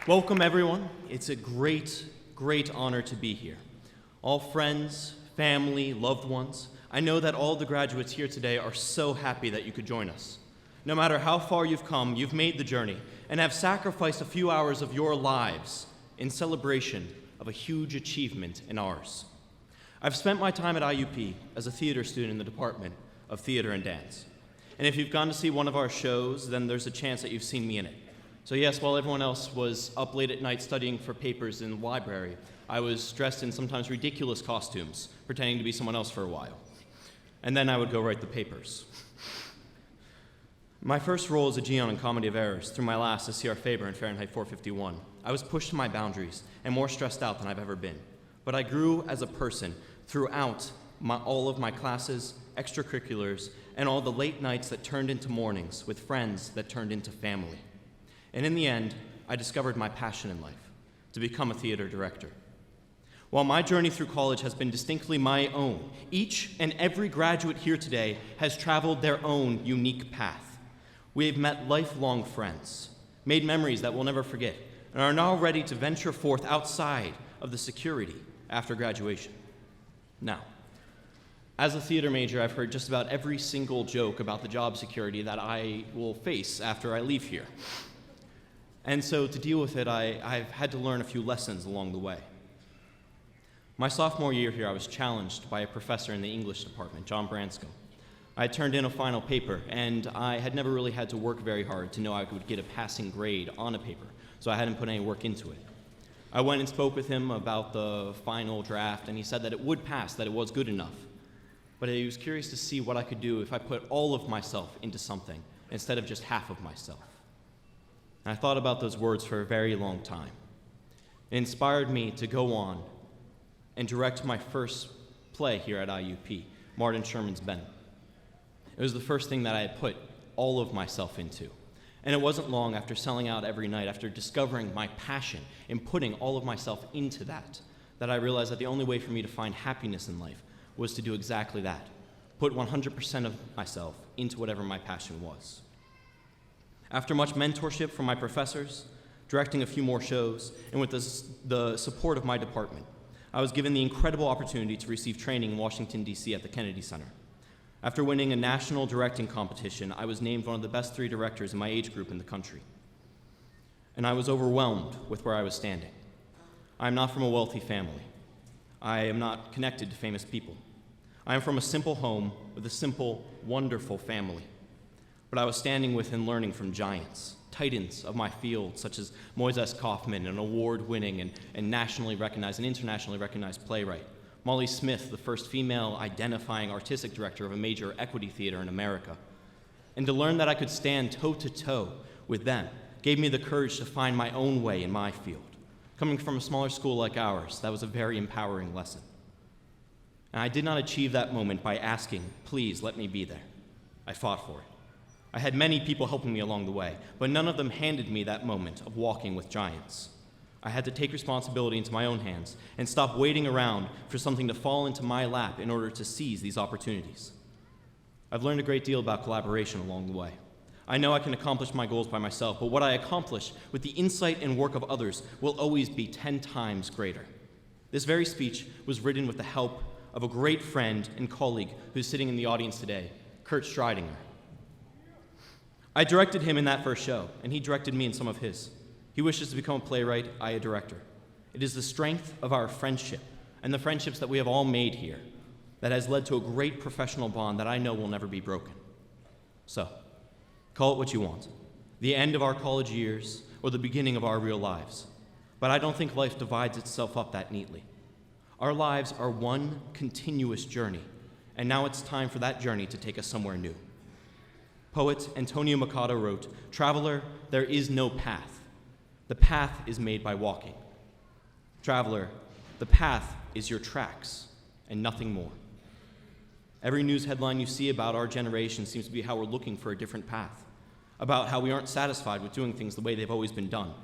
Welcome, everyone. It's a great honor to be here. All friends, family, loved ones, I know that all the graduates here today are so happy that you could join us. No matter how far you've come, you've made the journey and have sacrificed a few hours of your lives in celebration of a huge achievement in ours. I've spent my time at IUP as a theater student in the Department of Theater and Dance. And if you've gone to see one of our shows, then there's a chance that you've seen me in it. So yes, while everyone else was up late at night studying for papers in the library, I was dressed in sometimes ridiculous costumes, pretending to be someone else for a while. And then I would go write the papers. My first role as a Geon in Comedy of Errors, through my last as C.R. Faber in Fahrenheit 451, I was pushed to my boundaries and more stressed out than I've ever been. But I grew as a person throughout all of my classes, extracurriculars, and all the late nights that turned into mornings with friends that turned into family. And in the end, I discovered my passion in life, to become a theater director. While my journey through college has been distinctly my own, each and every graduate here today has traveled their own unique path. We have met lifelong friends, made memories that we'll never forget, and are now ready to venture forth outside of the security after graduation. Now, as a theater major, I've heard just about every single joke about the job security that I will face after I leave here. And so to deal with it, I've had to learn a few lessons along the way. My sophomore year here, I was challenged by a professor in the English department, John Branscombe. I had turned in a final paper, and I had never really had to work very hard to know I would get a passing grade on a paper, so I hadn't put any work into it. I went and spoke with him about the final draft, and he said that it would pass, that it was good enough. But he was curious to see what I could do if I put all of myself into something instead of just half of myself. And I thought about those words for a very long time. It inspired me to go on and direct my first play here at IUP, Martin Sherman's Ben. It was the first thing that I had put all of myself into. And it wasn't long after selling out every night, after discovering my passion and putting all of myself into that I realized that the only way for me to find happiness in life was to do exactly that, put 100% of myself into whatever my passion was. After much mentorship from my professors, directing a few more shows, and with the support of my department, I was given the incredible opportunity to receive training in Washington, D.C. at the Kennedy Center. After winning a national directing competition, I was named one of the best 3 directors in my age group in the country. And I was overwhelmed with where I was standing. I am not from a wealthy family. I am not connected to famous people. I am from a simple home with a simple, wonderful family. But I was standing with and learning from giants, titans of my field, such as Moises Kaufman, an award-winning and nationally recognized and internationally recognized playwright, Molly Smith, the first female identifying artistic director of a major equity theater in America. And to learn that I could stand toe-to-toe with them gave me the courage to find my own way in my field. Coming from a smaller school like ours, that was a very empowering lesson. And I did not achieve that moment by asking, please let me be there. I fought for it. I had many people helping me along the way, but none of them handed me that moment of walking with giants. I had to take responsibility into my own hands and stop waiting around for something to fall into my lap in order to seize these opportunities. I've learned a great deal about collaboration along the way. I know I can accomplish my goals by myself, but what I accomplish with the insight and work of others will always be 10 times greater. This very speech was written with the help of a great friend and colleague who's sitting in the audience today, Kurt Stridinger. I directed him in that first show, and he directed me in some of his. He wishes to become a playwright, I a director. It is the strength of our friendship and the friendships that we have all made here that has led to a great professional bond that I know will never be broken. So, call it what you want, the end of our college years or the beginning of our real lives. But I don't think life divides itself up that neatly. Our lives are one continuous journey, and now it's time for that journey to take us somewhere new. Poet Antonio Machado wrote, "Traveler, there is no path. The path is made by walking. Traveler, the path is your tracks and nothing more." Every news headline you see about our generation seems to be how we're looking for a different path, about how we aren't satisfied with doing things the way they've always been done.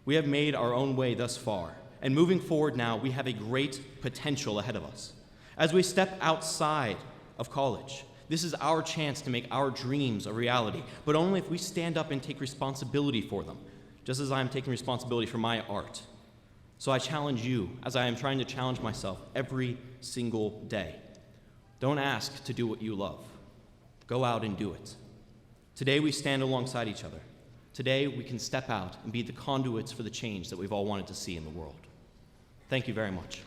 We have made our own way thus far, and moving forward now, we have a great potential ahead of us. As we step outside of college, this is our chance to make our dreams a reality, but only if we stand up and take responsibility for them, just as I am taking responsibility for my art. So I challenge you, as I am trying to challenge myself every single day. Don't ask to do what you love. Go out and do it. Today we stand alongside each other. Today we can step out and be the conduits for the change that we've all wanted to see in the world. Thank you very much.